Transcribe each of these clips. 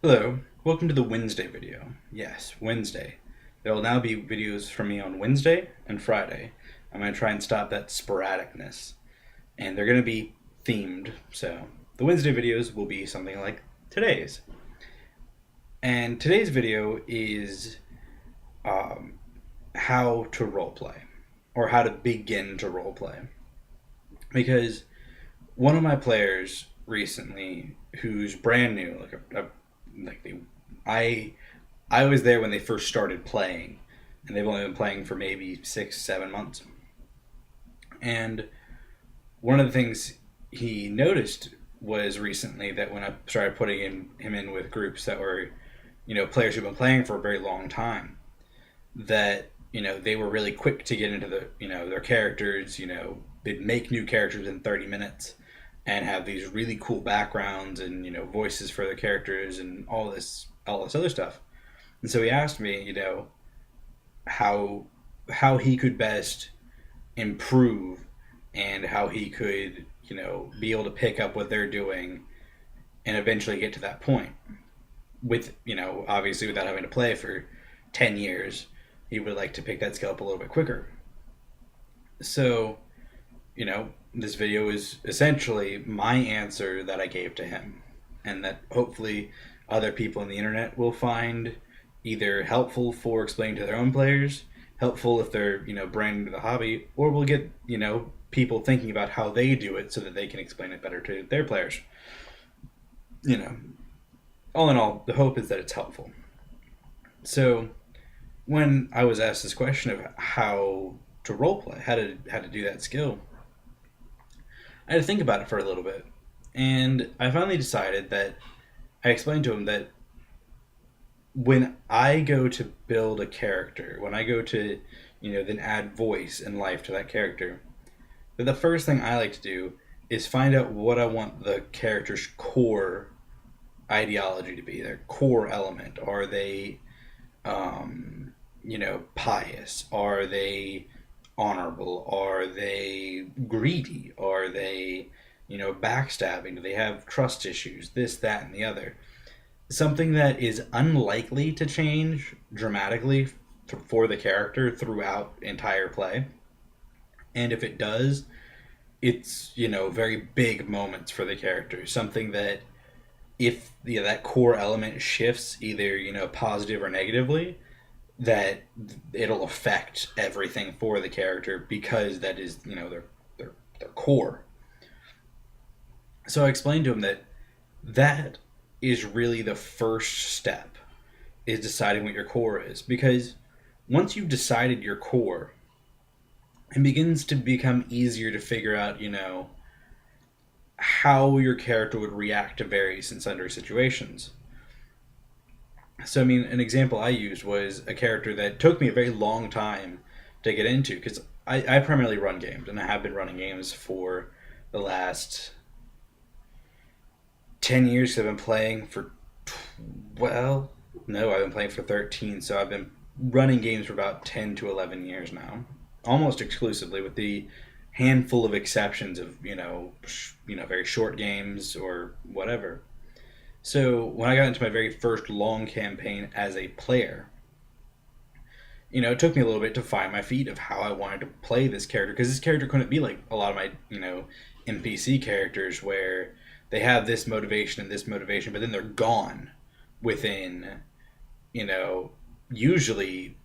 Hello, welcome to the Wednesday video. Yes, Wednesday. There will now be videos from me on Wednesday and Friday. I'm going to try and stop that sporadicness. And they're going to be themed, so the Wednesday videos will be something like today's. And today's video is um, how to roleplay, or how to begin to roleplay. Because one of my players recently, who's brand new, like they, I I was there when they first started playing, and they've only been playing for maybe 6, 7 months. And one of the things he noticed was recently that when I started putting him in with groups that were, players who've been playing for a very long time, that they were really quick to get into their characters. They'd make new characters in 30 minutes and have these really cool backgrounds and voices for their characters and all this other stuff. And so he asked me, how how he could best improve and how he could, be able to pick up what they're doing and eventually get to that point. With, obviously without having to play for 10 years, he would like to pick that skill up a little bit quicker. So, this video is essentially my answer that I gave to him, and that hopefully other people on the internet will find either helpful for explaining to their own players, helpful if they're brand new to the hobby, or will get people thinking about how they do it so that they can explain it better to their players. You know, all in all, the hope is that it's helpful. So when I was asked this question of how to roleplay, how to do that skill, I had to think about it for a little bit, and I finally decided that I explained to him that when I go to build a character, when I go to, then add voice and life to that character, that the first thing I like to do is find out what I want the character's core ideology to be, their core element. Are they, pious? Are they honorable? Are they greedy? Are they, backstabbing? Do they have trust issues? This, that, and the other. Something that is unlikely to change dramatically for the character throughout entire play. And if it does, it's, very big moments for the character. Something that if that core element shifts either, positive or negatively, that it'll affect everything for the character because that is, their core. So I explained to him that is really the first step, is deciding what your core is, because once you've decided your core, it begins to become easier to figure out, how your character would react to various and sundry situations. So, I mean, an example I used was a character that took me a very long time to get into because I primarily run games, and I have been running games for the last 10 years. I've been playing for, well, no, I've been playing for 13, so I've been running games for about 10 to 11 years now, almost exclusively, with the handful of exceptions of, very short games or whatever. So when I got into my very first long campaign as a player, it took me a little bit to find my feet of how I wanted to play this character, because this character couldn't be like a lot of my, NPC characters where they have this motivation and this motivation, but then they're gone within, you know, usually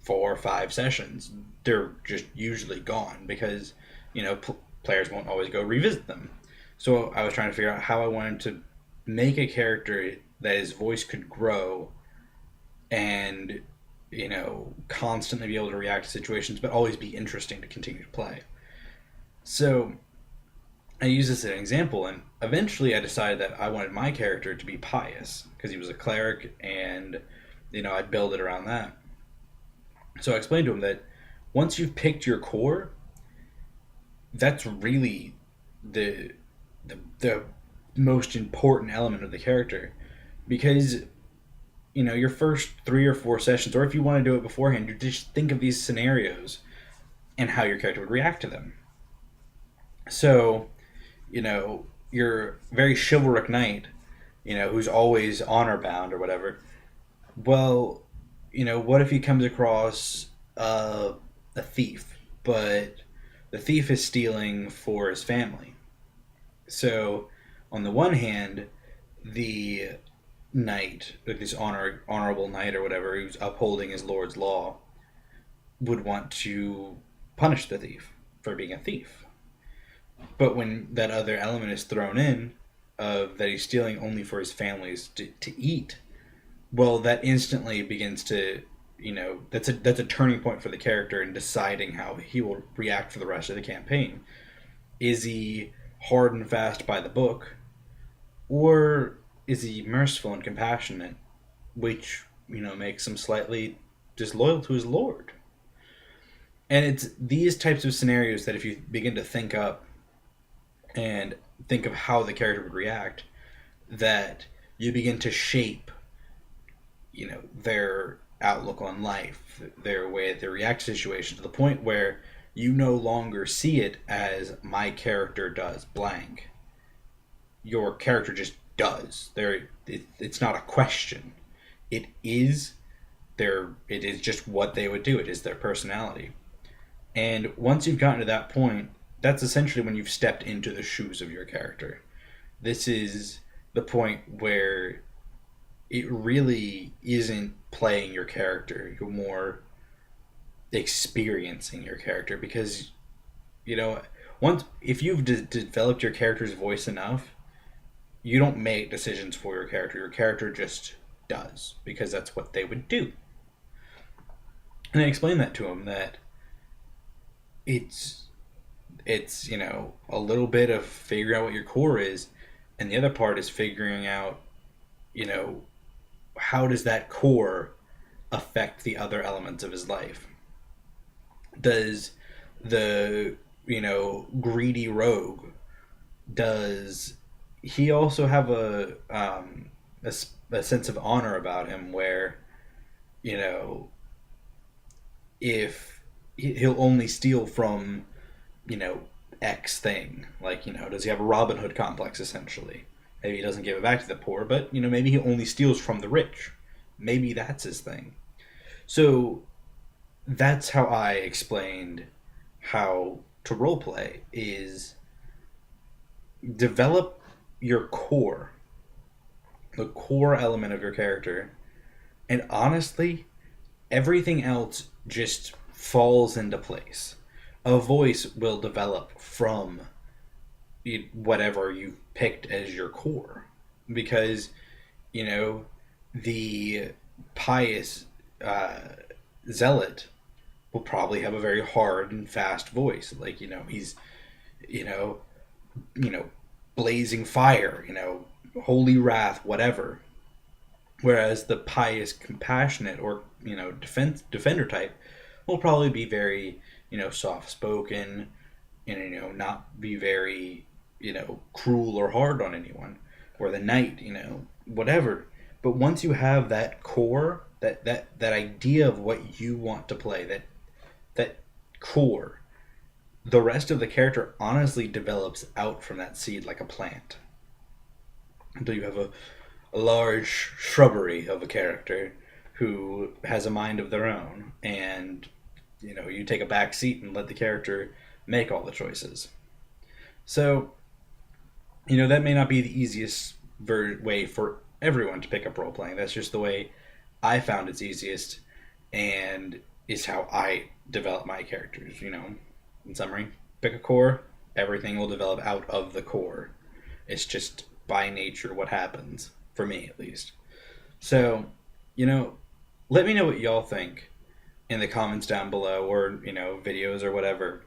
4 or 5 sessions. They're just usually gone because, players won't always go revisit them. So I was trying to figure out how I wanted to make a character that his voice could grow and constantly be able to react to situations, but always be interesting to continue to play. So I use this as an example, and eventually I decided that I wanted my character to be pious because he was a cleric, and I'd build it around that. So I explained to him that once you've picked your core, that's really the most important element of the character, because your first 3 or 4 sessions, or if you want to do it beforehand, you just think of these scenarios and how your character would react to them. So, your very chivalric knight who's always honor bound or whatever. Well, what if he comes across a thief, but the thief is stealing for his family? So, on the one hand, the knight, like this honorable knight or whatever, who's upholding his lord's law, would want to punish the thief for being a thief. But when that other element is thrown in, of that he's stealing only for his family's to eat, well, that instantly begins to, that's a turning point for the character in deciding how he will react for the rest of the campaign. Is he hard and fast by the book, or is he merciful and compassionate, which makes him slightly disloyal to his lord? And it's these types of scenarios that if you begin to think up and think of how the character would react, that you begin to shape their outlook on life, their way they react to situations, to the point where you no longer see it as my character does blank. Your character just does. It's not a question. It is it is just what they would do. It is their personality. And once you've gotten to that point, that's essentially when you've stepped into the shoes of your character. This is the point where it really isn't playing your character. You're more experiencing your character, because once if you've developed your character's voice enough, you don't make decisions for your character. Your character just does, because that's what they would do. And I explained that to him, that it's a little bit of figuring out what your core is, and the other part is figuring out how does that core affect the other elements of his life. Does the greedy rogue, does he also have a sense of honor about him, where if he'll only steal from X thing, like does he have a Robin Hood complex, essentially? Maybe he doesn't give it back to the poor, but maybe he only steals from the rich. Maybe that's his thing. So that's how I explained how to roleplay: is develop your core, the core element of your character, and honestly, everything else just falls into place. A voice will develop from whatever you've picked as your core, because the pious zealot will probably have a very hard and fast voice, like he's you know blazing fire, holy wrath, whatever. Whereas the pious compassionate, or defender type, will probably be very soft spoken, and not be very cruel or hard on anyone. Or the knight, whatever. But once you have that core, that idea of what you want to play, that core, the rest of the character honestly develops out from that seed like a plant, until you have a large shrubbery of a character who has a mind of their own, and you take a back seat and let the character make all the choices. So that may not be the easiest way for everyone to pick up role playing. That's just the way I found it's easiest, and is how I develop my characters. In summary, pick a core, everything will develop out of the core. It's just by nature what happens, for me at least. So let me know what y'all think in the comments down below, or videos or whatever,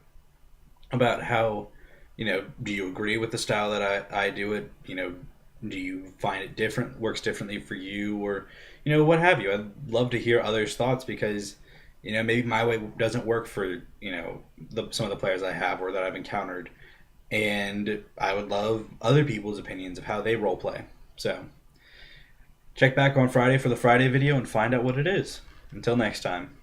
about how do you agree with the style that I do it? Do you find it different, works differently for you, or what have you? I'd love to hear others' thoughts, because maybe my way doesn't work for some of the players I have or that I've encountered, and I would love other people's opinions of how they role play. So check back on Friday for the Friday video and find out what it is. Until next time.